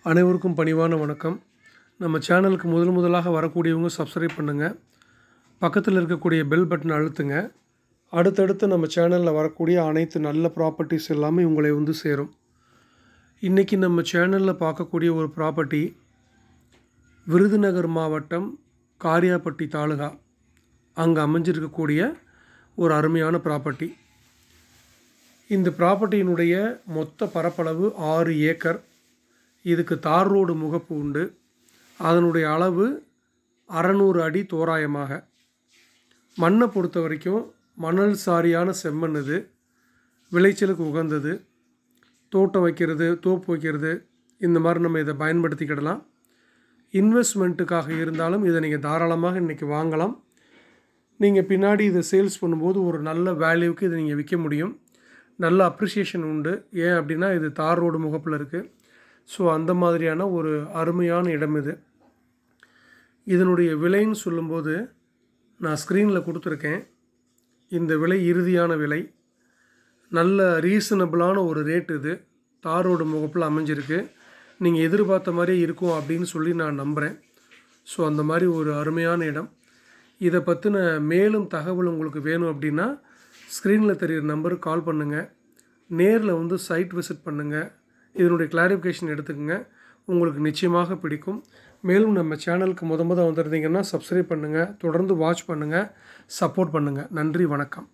அனைவருக்கும் பணிவான வணக்கம். நம்ம சேனலுக்கு முதலாக வரக்கூடியவங்க சப்ஸ்கிரைப் பண்ணுங்கள். பக்கத்தில் இருக்கக்கூடிய பெல் பட்டன் அழுத்துங்க. அடுத்தடுத்து நம்ம சேனலில் வரக்கூடிய அனைத்து நல்ல ப்ராப்பர்ட்டிஸ் எல்லாமே உங்களை வந்து சேரும். இன்றைக்கி நம்ம சேனலில் பார்க்கக்கூடிய ஒரு ப்ராப்பர்ட்டி விருதுநகர் மாவட்டம் காரியாபட்டி தாலுகா அங்கே அமைஞ்சிருக்கக்கூடிய ஒரு அருமையான ப்ராப்பர்ட்டி. இந்த ப்ராப்பர்ட்டியினுடைய மொத்த பரப்பளவு 6 ஏக்கர். இதுக்கு தார் ரோடு முகப்பு உண்டு. அதனுடைய அளவு 600 அடி தோராயமாக. மண்ணை பொறுத்த வரைக்கும் மணல் சாரியான செம்மண். இது விளைச்சலுக்கு உகந்தது. தோட்டம் வைக்கிறது, தோப்பு வைக்கிறது, இந்த மாதிரி நம்ம இதை பயன்படுத்திக்கிடலாம். இன்வெஸ்ட்மெண்ட்டுக்காக இருந்தாலும் இதை நீங்கள் தாராளமாக இன்றைக்கி வாங்கலாம். நீங்கள் பின்னாடி இதை சேல்ஸ் பண்ணும்போது ஒரு நல்ல வேல்யூவுக்கு இதை நீங்கள் விற்க முடியும். நல்ல அப்ரிசியேஷன் உண்டு. ஏன் அப்படின்னா இது தார் ரோடு முகப்பில் இருக்குது. ஸோ அந்த மாதிரியான ஒரு அருமையான இடம் இது. இதனுடைய விலைன்னு சொல்லும்போது நான் ஸ்க்ரீனில் கொடுத்துருக்கேன். இந்த விலை இறுதியான விலை. நல்ல ரீசனபிளான ஒரு ரேட். இது தார் ரோடு முகப்பில் அமைஞ்சிருக்கு. நீங்கள் எதிர்பார்த்த மாதிரியே இருக்கும் அப்படின்னு சொல்லி நான் நம்புகிறேன். ஸோ அந்த மாதிரி ஒரு அருமையான இடம். இதை பற்றின மேலும் தகவல் உங்களுக்கு வேணும் அப்படின்னா ஸ்க்ரீனில் தெரிகிற நம்பருக்கு கால் பண்ணுங்கள். நேரில் வந்து சைட் விசிட் பண்ணுங்கள். இதனுடைய கிளாரிஃபிகேஷன் எடுத்துக்கங்க. உங்களுக்கு நிச்சயமாக பிடிக்கும். மேலும் நம்ம சேனலுக்கு வந்திருந்தீங்கன்னா சப்ஸ்கிரைப் பண்ணுங்கள். தொடர்ந்து வாட்ச் பண்ணுங்கள், சப்போர்ட் பண்ணுங்கள். நன்றி, வணக்கம்.